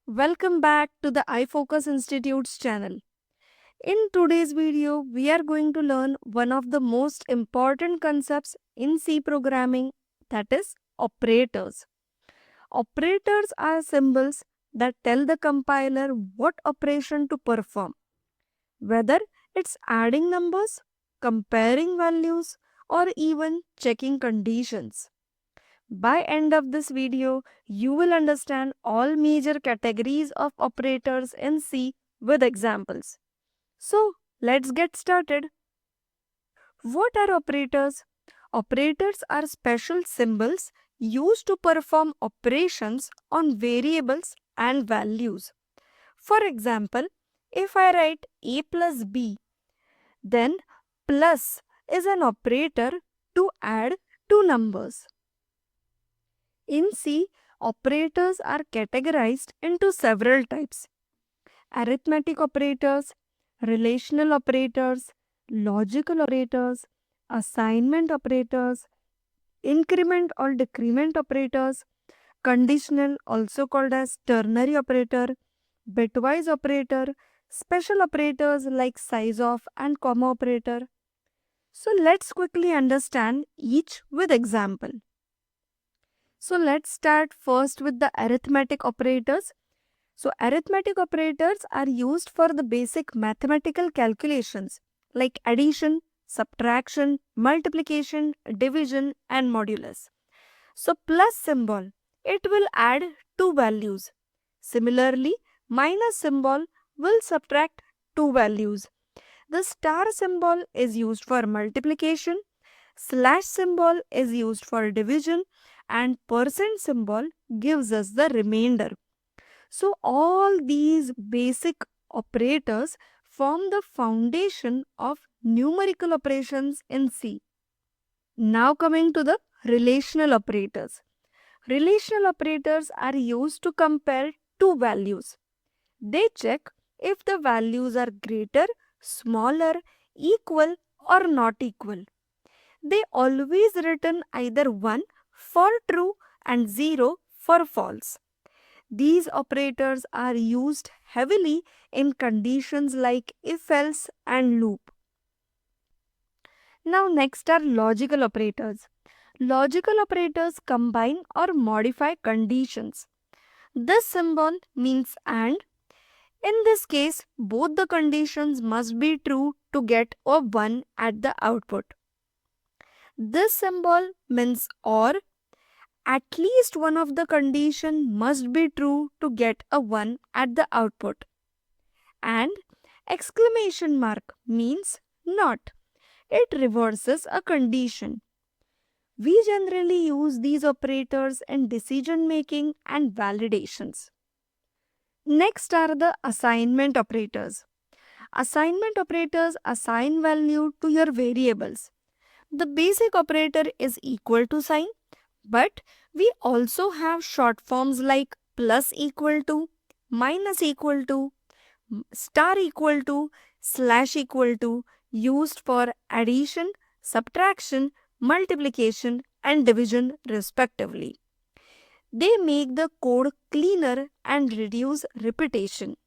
Welcome back to the iFocus Institute's channel. In today's video, we are going to learn one of the most important concepts in C programming, that is operators. Operators are symbols that tell the compiler what operation to perform, whether it's adding numbers, comparing values, or even checking conditions. By end of this video, you will understand all major categories of operators in C with examples. So, let's get started. What are operators? Operators are special symbols used to perform operations on variables and values. For example, if I write a plus b, then plus is an operator to add two numbers. In C, operators are categorized into several types: arithmetic operators, relational operators, logical operators, assignment operators, increment or decrement operators, conditional, also called as ternary operator, bitwise operator, special operators like sizeof and comma operator. So let's quickly understand each with example. So let's start first with the arithmetic operators. So arithmetic operators are used for the basic mathematical calculations like addition, subtraction, multiplication, division and modulus. So plus symbol, it will add two values. Similarly, minus symbol will subtract two values. The star symbol is used for multiplication, slash symbol is used for division, and percent symbol gives us the remainder. So all these basic operators form the foundation of numerical operations in C. Now coming to the relational operators. Relational operators are used to compare two values. They check if the values are greater, smaller, equal or not equal. They always return either 1 for true and 0 for false. These operators are used heavily in conditions like if-else and loop. Now next are logical operators. Logical operators combine or modify conditions. This symbol means AND. In this case, both the conditions must be true to get a 1 at the output. This symbol means OR. At least one of the condition must be true to get a 1 at the output. And exclamation mark means NOT. It reverses a condition. We generally use these operators in decision making and validations. Next are the assignment operators. Assignment operators assign value to your variables. The basic operator is equal to sign, but we also have short forms like plus equal to, minus equal to, star equal to, slash equal to, used for addition, subtraction, multiplication and division respectively. They make the code cleaner and reduce repetition.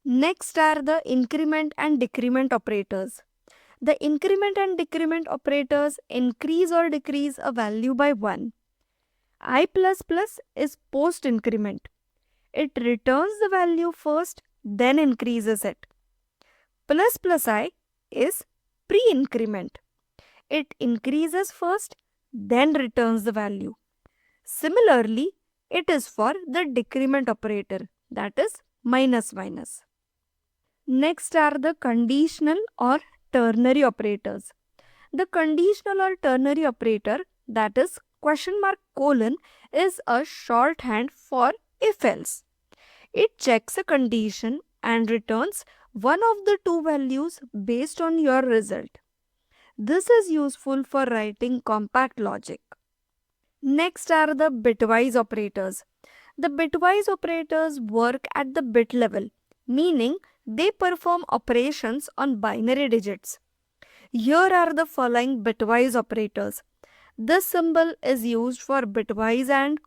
Next are the increment and decrement operators. The increment and decrement operators increase or decrease a value by 1. I++ is post-increment. It returns the value first, then increases it. ++I is pre-increment. It increases first, then returns the value. Similarly, it is for the decrement operator, that is minus. Next are the conditional or ternary operators. The conditional or ternary operator, that is ? Is a shorthand for if-else. It checks a condition and returns one of the two values based on your result. This is useful for writing compact logic. Next are the bitwise operators. The bitwise operators work at the bit level, meaning they perform operations on binary digits. Here are the following bitwise operators. This symbol is used for bitwise AND,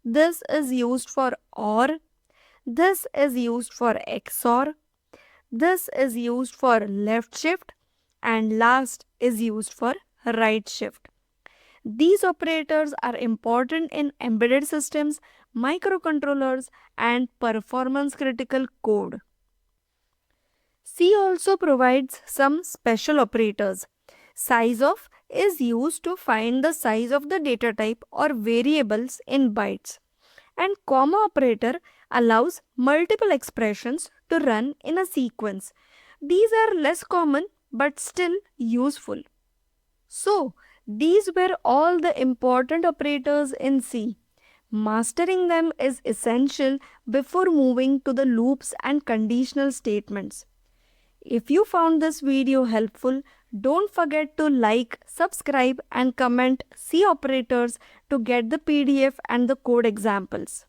This is used for OR. This is used for XOR. This is used for left shift. And last is used for right shift. These operators are important in embedded systems, microcontrollers, and performance critical code. C also provides some special operators. Sizeof is used to find the size of the data type or variables in bytes. And comma operator allows multiple expressions to run in a sequence. These are less common but still useful. So, these were all the important operators in C. Mastering them is essential before moving to the loops and conditional statements. If you found this video helpful, don't forget to like, subscribe and comment C operators to get the PDF and the code examples.